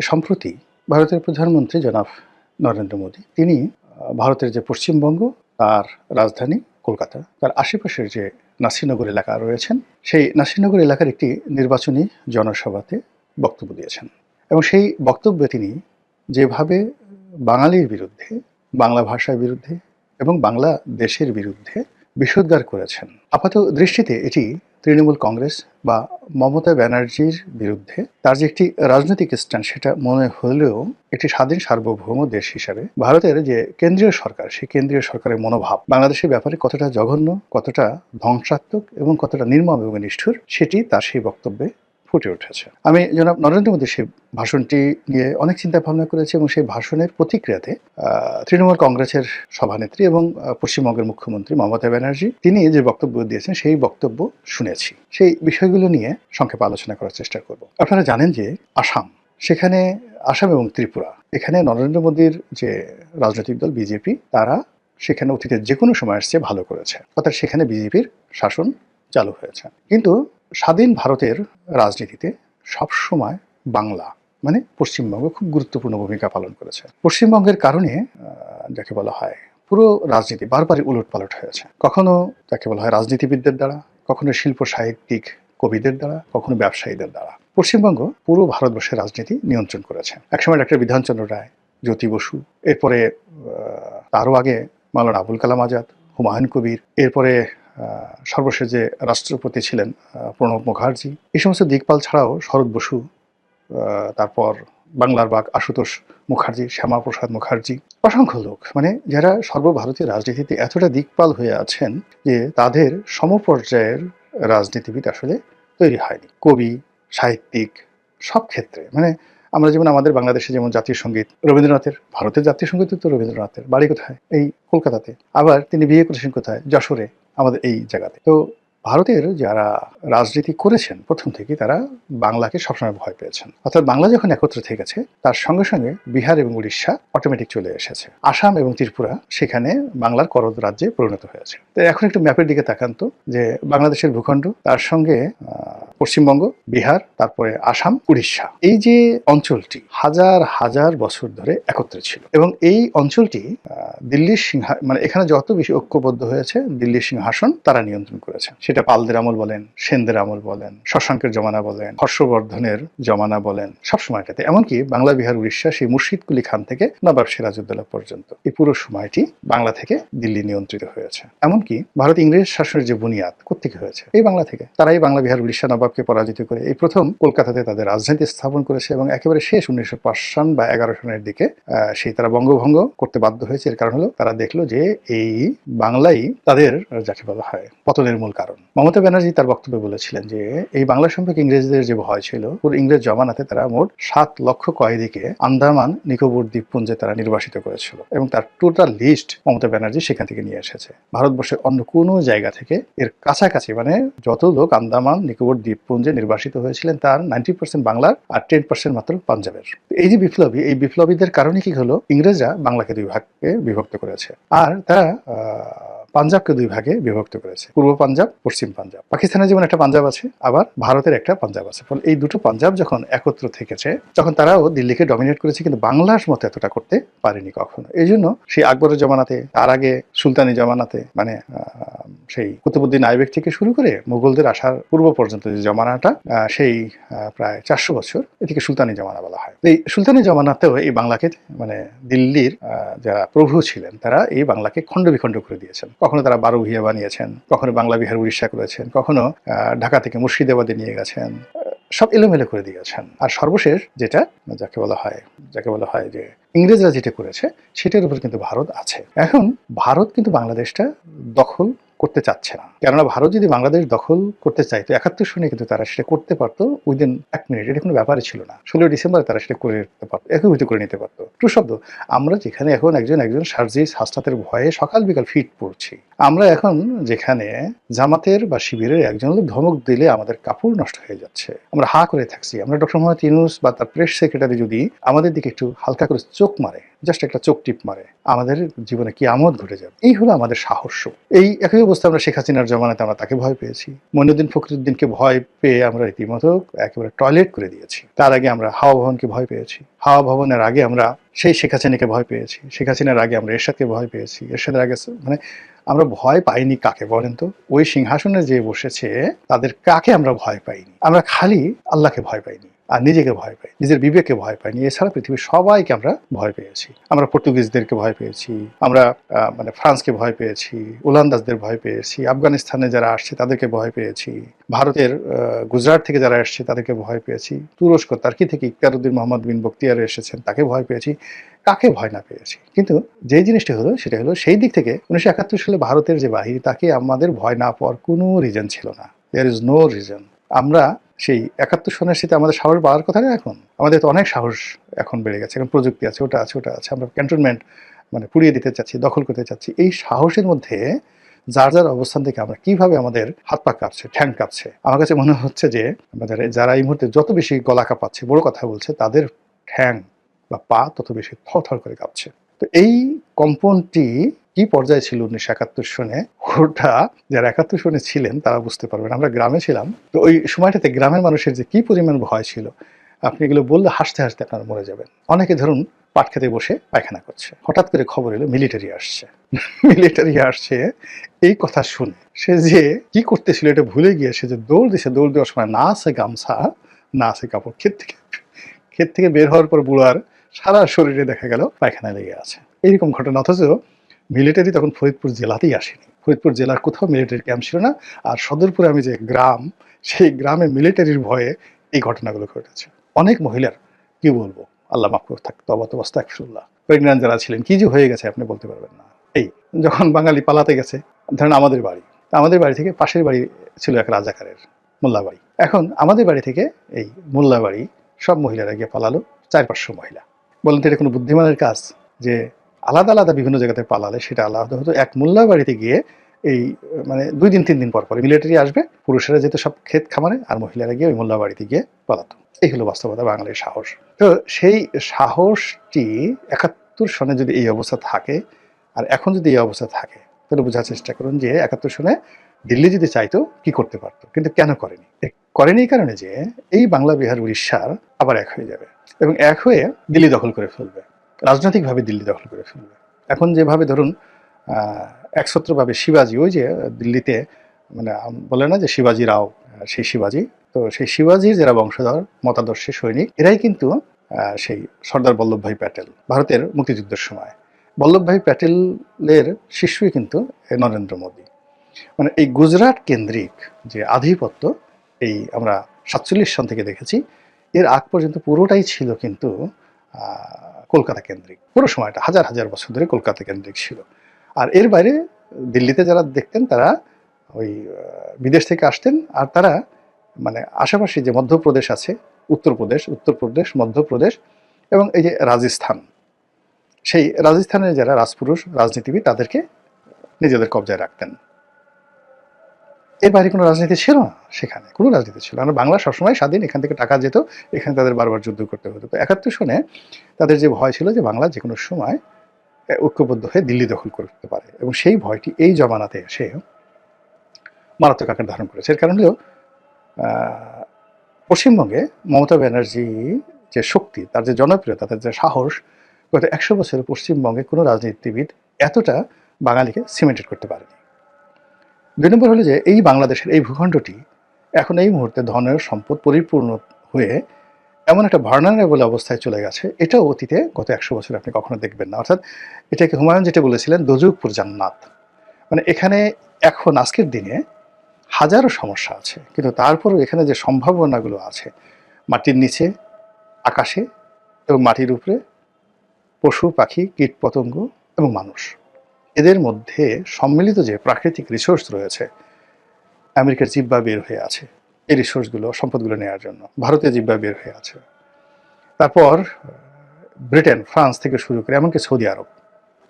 সম্প্রতি ভারতের প্রধানমন্ত্রী জনাব নরেন্দ্র মোদী তিনি ভারতের যে পশ্চিমবঙ্গ তার রাজধানী কলকাতা তার আশেপাশের যে নাসিরনগর এলাকা রয়েছেন সেই নাসিরনগর এলাকার একটি নির্বাচনী জনসভাতে বক্তব্য দিয়েছেন এবং সেই বক্তব্যে তিনি যেভাবে বাঙালির বিরুদ্ধে, বাংলা ভাষার বিরুদ্ধে এবং বাংলা দেশের বিরুদ্ধে বিষোদ্গার করেছেন, আপাত দৃষ্টিতে এটি তৃণমূল কংগ্রেস বা মমতা ব্যানার্জির বিরুদ্ধে তার যে একটি রাজনৈতিক স্ট্যান্ড সেটা মনে হলেও একটি স্বাধীন সার্বভৌম দেশ হিসাবে ভারতের যে কেন্দ্রীয় সরকার সেই কেন্দ্রীয় সরকারের মনোভাব বাংলাদেশের ব্যাপারে কতটা জঘন্য, কতটা ধ্বংসাত্মক এবং কতটা নির্মম এবং নিষ্ঠুর সেটি তার সেই বক্তব্যে ফুটে উঠেছে। আমি জনাব নরেন্দ্র মোদীর সেই ভাষণটি নিয়ে অনেক চিন্তা ভাবনা করেছি এবং সেই ভাষণের প্রতিক্রিয়াতে তৃণমূল কংগ্রেসের সভানেত্রী এবং পশ্চিমবঙ্গের মুখ্যমন্ত্রী মমতা ব্যানার্জি তিনি যে বক্তব্য দিয়েছেন সেই বক্তব্য শুনেছি। সেই বিষয়গুলো নিয়ে সংক্ষেপে আলোচনা করার চেষ্টা করব। আপনারা জানেন যে সেখানে আসাম এবং ত্রিপুরা এখানে নরেন্দ্র মোদীর যে রাজনৈতিক দল বিজেপি তারা সেখানে অতীতের যে কোনো সময় আসছে ভালো করেছে, অর্থাৎ সেখানে বিজেপির শাসন চালু হয়েছে। কিন্তু স্বাধীন ভারতের রাজনীতিতে সবসময় বাংলা মানে পশ্চিমবঙ্গ খুব গুরুত্বপূর্ণ ভূমিকা পালন করেছে। পশ্চিমবঙ্গের কারণে যাকে বলা হয় পুরো রাজনীতি বারবারই উলটপালট হয়েছে, কখনো যাকে বলা হয় রাজনীতিবিদদের দ্বারা, কখনো শিল্প সাহিত্যিক কবিদের দ্বারা, কখনো ব্যবসায়ীদের দ্বারা। পশ্চিমবঙ্গ পুরো ভারতবর্ষের রাজনীতি নিয়ন্ত্রণ করেছে। একসময় ডক্টর বিধানচন্দ্র রায়, জ্যোতি বসু, এরপরে তারও আগে মাওলানা আবুল কালাম আজাদ, হুমায়ুন কবির, এরপরে সর্বশেষ যে রাষ্ট্রপতি ছিলেন প্রণব মুখার্জি, এই সমস্ত দিকপাল ছাড়াও শরৎ বসু, তারপর বাংলার বাগ আশুতোষ মুখার্জি, শ্যামাপ্রসাদ মুখার্জি, অসংখ্য লোক মানে যারা সর্বভারতীয় রাজনীতিতে এতটা দিকপাল হয়ে আছেন যে তাদের সমপর্যায়ের রাজনীতিবিদ আসলে তৈরি হয়নি। কবি, সাহিত্যিক সব ক্ষেত্রে মানে আমরা যেমন আমাদের বাংলাদেশে যেমন জাতীয় সঙ্গীত রবীন্দ্রনাথের, ভারতের জাতীয় সঙ্গীত তো রবীন্দ্রনাথের, বাড়ি কোথায়? এই কলকাতাতে। আবার তিনি বিয়ে করেছেন কোথায়? যশোরে, আমাদের এই জায়গাতে। তো ভারতের যারা রাজনীতি করেছেন প্রথম থেকে তারা বাংলাকে সবসময় ভয় পেয়েছেন, অর্থাৎ বাংলা যখন একত্র থেকেছে তার সঙ্গে সঙ্গে বিহার এবং উড়িষ্যা অটোমেটিক চলে এসেছে, আসাম এবং ত্রিপুরা সেখানে বাংলার করদ রাজ্যে পরিণত হয়েছে। তো এখন একটু ম্যাপের দিকে তাকান তো, যে বাংলাদেশের ভূখণ্ড, তার সঙ্গে পশ্চিমবঙ্গ, বিহার, তারপরে আসাম, উড়িষ্যা, এই যে অঞ্চলটি হাজার হাজার বছর ধরে একত্রে ছিল এবং এই অঞ্চলটি দিল্লির মানে এখানে যত বেশি ঐক্যবদ্ধ হয়েছে দিল্লির সিংহাসন তারা নিয়ন্ত্রণ করেছে। সেটা পালদের আমল বলেন, সেনদের আমল বলেন, শশাঙ্কের জমানা বলেন, হর্ষবর্ধনের জমানা বলেন, সব সময়টাতে, এমনকি বাংলা, বিহার, উড়িষ্যা সেই মুর্শিদ কুলি খান থেকে নবাব সিরাজউদ্দৌলা পর্যন্ত এই পুরো সময়টি বাংলা থেকে দিল্লি নিয়ন্ত্রিত হয়েছে। এমনকি ভারত ইংরেজ শাসনের যে বুনিয়াদ কোত্থেকে হয়েছে? এই বাংলা থেকে। তারাই বাংলা, বিহার, উড়িষ্যা নবাবকে পরাজিত করে এই প্রথম কলকাতাতে তাদের রাজধানী স্থাপন করেছে এবং একেবারে শেষ 1905 সন বা 11 সনের দিকে সেই তারা বঙ্গভঙ্গ করতে বাধ্য হয়েছে। এর কারণ হলো তারা দেখলো যে এই বাংলাই তাদের যাকে বলা হয় পতনের মূল কারণ। মমতা ব্যানার্জি তার বক্তব্যে বলেছিলেন যে এই বাংলা সম্পর্কে ইংরেজদের যে ভয় ছিল, পুরো ইংরেজ জমানাতে তারা মোট 7 লক্ষ কয়েদিকে আন্দামান নিকোবর দ্বীপপুঞ্জে তারা নির্বাসিত করেছিল এবং তার টোটাল লিস্ট মমতা ব্যানার্জি সেখান থেকে নিয়ে এসেছে। ভারতবর্ষের অন্য কোনো জায়গা থেকে এর কাছাকাছি মানে যত লোক আন্দামান নিকোবর দ্বীপপুঞ্জে নির্বাসিত হয়েছিলেন তার 90% বাংলার আর 10% মাত্র পাঞ্জাবের। এই যে বিপ্লবী, এই বিপ্লবীদের কারণে কি হলো, ইংরেজরা বাংলাকে 2 ভাগে বিভক্ত করেছে আর তারা পাঞ্জাবকে 2 ভাগে বিভক্ত করেছে, পূর্ব পাঞ্জাব, পশ্চিম পাঞ্জাব। পাকিস্তানের যেমন একটা পাঞ্জাব আছে, আবার ভারতের একটা পাঞ্জাব আছে। ফলে এই দুটো পাঞ্জাব যখন একত্র থেকেছে তখন তারাও দিল্লিকে ডমিনেট করেছে, কিন্তু বাংলার মতো এতটা করতে পারেনি কখনো। এই জন্য সেই আকবরের জমানাতে, তার আগে সুলতানি জমানাতে, মানে সেই কুতুবউদ্দিন আইবেক থেকে শুরু করে মুঘলদের আসার পূর্ব পর্যন্ত যে জমানাটা, সেই প্রায় 400 বছর, এটিকে সুলতানি জমানা বলা হয়। এই সুলতানি জমানাতেও এই বাংলাকে মানে দিল্লির যারা প্রভু ছিলেন তারা এই বাংলাকে খণ্ড বিখণ্ড করে দিয়েছেন। কখনো তারা 12 ভূঁইয়া বানিয়েছেন, কখনো বাংলা, বিহার, উড়িষ্যা করেছেন, কখনো ঢাকা থেকে মুর্শিদাবাদে নিয়ে গেছেন, সব এলোমেলো করে দিয়েছেন। আর সর্বশেষ যেটা যাকে বলা হয় যে ইংরেজরা যেটা করেছে সেটার উপর কিন্তু ভারত আছে। এখন ভারত কিন্তু বাংলাদেশটা দখল করতে চাচ্ছে না, কেননা ভারত যদি বাংলাদেশ দখল করতে চাইতো 71 সনে কিন্তু তারা সেটা করতে পারতো উইদিন 1 মিনিট। এটা কোনো ব্যাপারই ছিল না। 16 ডিসেম্বর তারা সেটা করে নিতে পারতো, একীভূত করে নিতে পারতো। ট্রু শব্দ, আমরা যেখানে এখন একজন সার্জিস হাসনাতের ভয়ে সকাল বিকাল ফিট পড়ছি, আমরা এখন যেখানে জামাতের বা শিবিরের একজন লোক ধমক দিলে আমাদের কাপড় নষ্ট হয়ে যাচ্ছে, আমরা হা করে থাকছি, আমরা ডক্টর মোহাম্মদ ইউনূস বা তার প্রেস সেক্রেটারি যদি আমাদের দিকে একটু হালকা করে চোখ মারে জাস্ট একটা চোখ টিপ মারে, আমাদের জীবনে কি আমদ ঘটে যাবে। এই হলো আমাদের সাহস। এই একই অবস্থা আমরা শেখ হাসিনার জমানাতে আমরা তাকে ভয় পেয়েছি, মইনুদ্দিন ফখরুদ্দিনকে ভয় পেয়ে আমরা রীতিমতো একেবারে টয়লেট করে দিয়েছি। তার আগে আমরা হাওয়া ভবনকে ভয় পেয়েছি, হাওয়া ভবনের আগে আমরা সেই শেখ হাসিনাকে ভয় পেয়েছি, শেখ হাসিনার আগে আমরা এরশাদকে ভয় পেয়েছি, এরশাদের আগে মানে আমরা ভয় পাইনি কাকে বলেন তো? ওই সিংহাসনে যে বসেছে তাদের কাকে আমরা ভয় পাইনি? আমরা খালি আল্লাহকে ভয় পাইনি আর নিজেকে ভয় পাই, নিজের বিবেককে ভয় পাইনি। এছাড়া পৃথিবীর সবাইকে আমরা ভয় পেয়েছি। আমরা পর্তুগিজদেরকে ভয় পেয়েছি, আমরা মানে ফ্রান্সকে ভয় পেয়েছি, ওলন্দাজদের ভয় পেয়েছি, আফগানিস্তানে যারা আসছে তাদেরকে ভয় পেয়েছি, ভারতের গুজরাট থেকে যারা এসছে তাদেরকে ভয় পেয়েছি, তুরস্ক তার্কি থেকে ইকতারউদ্দিন মোহাম্মদ বিন বখতিয়ার এসেছেন তাকে ভয় পেয়েছি, কাকে ভয় না পেয়েছি। কিন্তু যে জিনিসটা হলো সেটা হলো সেই দিক থেকে 1971 সালে ভারতের যে বাহিনী তাকে আমাদের ভয় না পাওয়ার কোনো রিজন ছিল না। There is no reason. আমরা সেই 71 সনের সাথে আমাদের সাহস বাড়ার কথা না, এখন আমাদের তো অনেক সাহস এখন বেড়ে গেছে, এখন প্রযুক্তি আছে, ওটা আছে, ওটা আছে, আমরা ক্যান্টনমেন্ট মানে পুড়িয়ে দিতে চাচ্ছি, দখল করতে চাচ্ছি। এই সাহসের মধ্যে যার যার অবস্থান থেকে আমরা কিভাবে আমাদের হাত পা কাঁপছে, ঠ্যাং কাঁপছে। আমার কাছে মনে হচ্ছে যে আমাদের যারা এই মুহূর্তে যত বেশি গলা কাঁপাচ্ছে, বড় কথা বলছে, তাদের ঠ্যাং বা পা তত বেশি থরথর করে কাঁপছে। তো এই কম্পনটি কি পর্যায়ে ছিল 1971 সনে, ওটা যারা 71 সনে ছিলেন তারা বুঝতে পারবেন। আমরা গ্রামে ছিলাম, তো ওই সময়টাতে গ্রামের মানুষের যে কি পরিমাণ ভয় ছিল, আপনি এগুলো বললে হাসতে হাসতে আপনারা মরে যাবেন। অনেকে ধরুন পাট খেতে বসে পায়খানা করছে, হঠাৎ করে খবর এলো মিলিটারি আসছে। মিলিটারি আসছে এই কথা শুনে সে যে কি করতেছিল এটা ভুলে গিয়ে সে যে দৌড় দিছে, দৌড় দেওয়ার সময় না আছে গামছা, না আছে কাপড়, ক্ষেত থেকে বের হওয়ার পর বুড়ার সারা শরীরে দেখা গেল পায়খানা লেগে আছে। এইরকম ঘটনা। অথচ মিলিটারি তখন ফরিদপুর জেলাতেই আসেনি, ফরিদপুর জেলার কোথাও মিলিটারি ক্যাম্প ছিল না। আর সদরপুরে আমি যে গ্রাম, সেই গ্রামে মিলিটারির ভয়ে এই ঘটনাগুলো ঘটেছে। অনেক মহিলার কি বলবো, আল্লাহ মাফ করে থাকতো, আস্তাগফিরুল্লাহ, প্রেগন্যান্ট যারা ছিলেন, কি যে হয়ে গেছে আপনি বলতে পারবেন না। এই যখন বাঙালি পালাতে গেছে, ধরেন আমাদের বাড়ি থেকে পাশের বাড়ি ছিল এক রাজাকারের, মোল্লাবাড়ি। এখন আমাদের বাড়ি থেকে এই মোল্লাবাড়ি সব মহিলারা গিয়ে পালালো, 400-500 মহিলা। বলেন তো এটা কোনো বুদ্ধিমানের কাজ? যে আলাদা আলাদা বিভিন্ন জায়গাতে পালালে সেটা আলাদা হতো। এক মোল্লা বাড়িতে গিয়ে এই মানে 2 দিন 3 দিন পর পরে মিলিটারি আসবে, পুরুষেরা যেত সব ক্ষেত খামারে, আর মহিলারা গিয়ে ওই মোল্লা বাড়িতে গিয়ে পালাতো। এই হলো বাস্তবতা, বাঙালির সাহস। তো সেই সাহসটি 71 সনে যদি এই অবস্থা থাকে, আর এখন যদি এই অবস্থা থাকে, তাহলে বোঝার চেষ্টা করুন যে 71 সনে দিল্লি যদি চাইতো কি করতে পারতো, কিন্তু কেন করেনি? করেনি এই কারণে যে এই বাংলা, বিহার, উড়িষ্যার আবার এক হয়ে যাবে এবং এক হয়ে দিল্লি দখল করে ফেলবে, রাজনৈতিকভাবে দিল্লি দখল করে ফেলবে। এখন যেভাবে ধরুন একছত্রভাবে শিবাজি, ওই যে দিল্লিতে মানে বলে না যে শিবাজি রাও, সেই শিবাজি, তো সেই শিবাজির যারা বংশধর, মতাদর্শী সৈনিক, এরাই কিন্তু সেই সর্দার বল্লভভাই প্যাটেল, ভারতের মুক্তিযুদ্ধের সময় বল্লভভাই প্যাটেলের শিষ্যই কিন্তু নরেন্দ্র মোদী। মানে এই গুজরাট কেন্দ্রিক যে আধিপত্য, এই আমরা 47 সন থেকে দেখেছি, এর আগ পর্যন্ত পুরোটাই ছিল কিন্তু কলকাতা কেন্দ্রিক। পুরো সময়টা হাজার হাজার বছর ধরে কলকাতা কেন্দ্রিক ছিল। আর এর বাইরে দিল্লিতে যারা দেখতেন তারা ওই বিদেশ থেকে আসতেন, আর তারা মানে আশেপাশে যে মধ্যপ্রদেশ আছে, উত্তরপ্রদেশ, মধ্যপ্রদেশ এবং এই যে রাজস্থান, সেই রাজস্থানের যারা রাজপুরুষ, রাজনীতিবিদ, তাদেরকে নিজেদের কবজায় রাখতেন। এর বাইরে কোনো রাজনীতি ছিল না, সেখানে কোনো রাজনীতি ছিল না। বাংলা সবসময় স্বাধীন, এখান থেকে টাকা যেত, এখানে তাদের বারবার যুদ্ধ করতে হতো। তো 71 সনে তাদের যে ভয় ছিল যে বাংলা যে কোনো সময় ঐক্যবদ্ধ হয়ে দিল্লি দখল করতে পারে, এবং সেই ভয়টি এই জমানাতে এসে মারাত্মক আকার ধারণ করেছে। এর কারণ হলো পশ্চিমবঙ্গে মমতা ব্যানার্জি যে শক্তি, তার যে জনপ্রিয়তা, তার যে সাহস, গত 100 বছরে পশ্চিমবঙ্গে কোনো রাজনীতিবিদ এতটা বাঙালিকে সিমেন্টেড করতে পারেনি। 2 নম্বর হলো যে এই বাংলাদেশের এই ভূখণ্ডটি এখন এই মুহূর্তে ধনের সম্পদ পরিপূর্ণ হয়ে এমন একটা ভার্নারেবল অবস্থায় চলে গেছে, এটাও অতীতে গত 100 বছরে আপনি কখনো দেখবেন না। অর্থাৎ এটাকে হুমায়ুন যেটা বলেছিলেন দোজখপুর জান্নাত, মানে এখানে এখন আজকের দিনে হাজারো সমস্যা আছে, কিন্তু তারপরেও এখানে যে সম্ভাবনাগুলো আছে, মাটির নিচে, আকাশে এবং মাটির উপরে, পশু পাখি, কীট পতঙ্গ এবং মানুষ, এদের মধ্যে সম্মিলিত যে প্রাকৃতিক রিসোর্স রয়েছে, আমেরিকার জিহ্বা বের হয়ে আছে এই রিসোর্সগুলো, সম্পদগুলো নেওয়ার জন্য, ভারতীয় জিহ্বা বের হয়ে আছে, তারপর ব্রিটেন, ফ্রান্স থেকে শুরু করে এমনকি সৌদি আরব,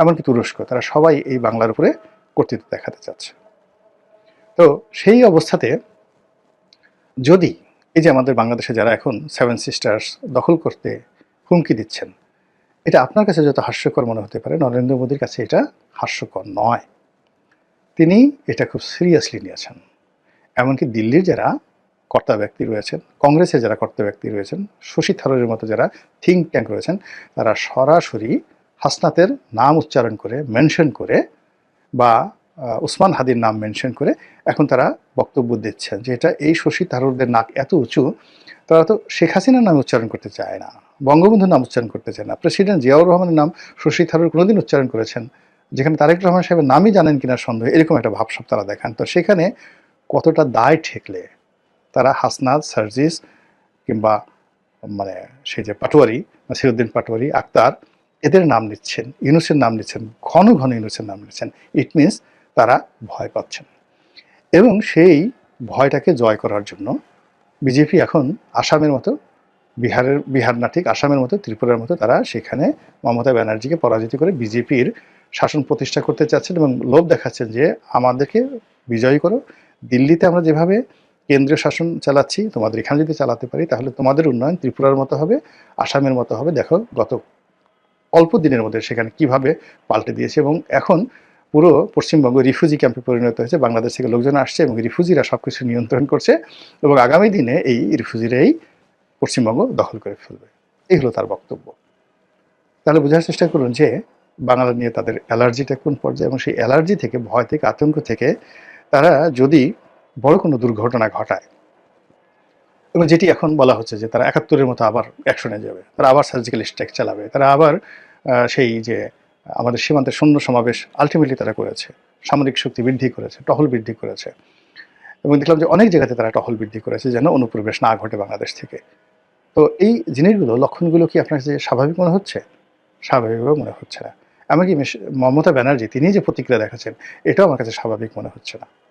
এমনকি তুরস্ক, তারা সবাই এই বাংলার উপরে কর্তৃত্ব দেখাতে চাচ্ছে। তো সেই অবস্থাতে যদি এই যে আমাদের বাংলাদেশে যারা এখন 7 সিস্টার্স দখল করতে হুমকি দিচ্ছেন, এটা আপনার কাছে যত হাস্যকর মনে হতে পারে, নরেন্দ্র মোদীর কাছে এটা হাস্যকর নয়। তিনি এটা খুব সিরিয়াসলি নিয়েছেন। এমনকি দিল্লির যারা কর্তা ব্যক্তি রয়েছেন, কংগ্রেসের যারা কর্তা ব্যক্তি রয়েছেন, শশী থারুরের মতো যারা থিঙ্ক ট্যাঙ্ক রয়েছেন, তারা সরাসরি হাসনাতের নাম উচ্চারণ করে, মেনশন করে, বা উসমান হাদির নাম মেনশন করে এখন তারা বক্তব্য দিচ্ছেন যে এটা এই শশী থারুরদের নাক এত উঁচু, তারা তো শেখ হাসিনার নাম উচ্চারণ করতে চায় না, বঙ্গবন্ধুর নাম উচ্চারণ করতে চায় না। প্রেসিডেন্ট জিয়াউর রহমানের নাম শশী থারুর কোনোদিন উচ্চারণ করেছেন, যেখানে তারেক রহমান সাহেবের নামই জানেন কিনা সন্দেহ, এরকম একটা ভাবসাব তারা দেখান। তো সেখানে কতটা দায় ঠেকলে তারা হাসনাত, সার্জিস, কিংবা মানে সেই যে পাটোয়ারি, নাসিরুদ্দিন পাটোয়ারি, আক্তার, এদের নাম নিচ্ছেন, ইউনূসের নাম নিচ্ছেন, ঘন ঘন ইউনূসের নাম নিচ্ছেন, ইট মিনস তারা ভয় পাচ্ছেন। এবং সেই ভয়টাকে জয় করার জন্য বিজেপি এখন আসামের মতো, বিহার না ঠিক, আসামের মতো, ত্রিপুরার মতো তারা সেখানে মমতা ব্যানার্জিকে পরাজিত করে বিজেপির শাসন প্রতিষ্ঠা করতে চাচ্ছেন এবং লোভ দেখাচ্ছেন যে আমাদেরকে বিজয়ী করো, দিল্লিতে আমরা যেভাবে কেন্দ্রীয় শাসন চালাচ্ছি তোমাদের এখানে যদি চালাতে পারি তাহলে তোমাদের উন্নয়ন ত্রিপুরার মতো হবে, আসামের মতো হবে। দেখো গত অল্প দিনের মধ্যে সেখানে কিভাবে পাল্টে দিয়েছে এবং এখন পুরো পশ্চিমবঙ্গ রিফিউজি ক্যাম্পে পরিণত হয়েছে। বাংলাদেশ থেকে লোকজন আসছে এবং রিফিউজিরা সব কিছু নিয়ন্ত্রণ করছে এবং আগামী দিনে এই রিফিউজিরাই পশ্চিমবঙ্গ দখল করে ফেলবে। এই হলো তার বক্তব্য। তাহলে বোঝার চেষ্টা করুন যে বাংলা নিয়ে তাদের অ্যালার্জিটা কোন পর্যায়ে, এবং সেই অ্যালার্জি থেকে, ভয় থেকে, আতঙ্ক থেকে তারা যদি বড় কোনো দুর্ঘটনা ঘটায়, এবং যেটি এখন বলা হচ্ছে যে তারা ৭১-এর মতো আবার অ্যাকশনে যাবে, তারা আবার সার্জিক্যাল স্ট্রাইক চালাবে, তারা আবার সেই যে আমাদের সীমান্তে সৈন্য সমাবেশ আলটিমেটলি তারা করেছে, সামরিক শক্তি বৃদ্ধি করেছে, টহল বৃদ্ধি করেছে, এবং দেখলাম যে অনেক জায়গাতে তারা টহল বৃদ্ধি করেছে যেন অনুপ্রবেশ না ঘটে বাংলাদেশ থেকে। তো এই জিনিসগুলো, লক্ষণগুলো কি আপনার কাছে স্বাভাবিক মনে হচ্ছে? স্বাভাবিকভাবে মনে হচ্ছে না। এমনকি মমতা ব্যানার্জি তিনি যে প্রতিক্রিয়া দেখাচ্ছেন এটাও আমার কাছে স্বাভাবিক মনে হচ্ছে না।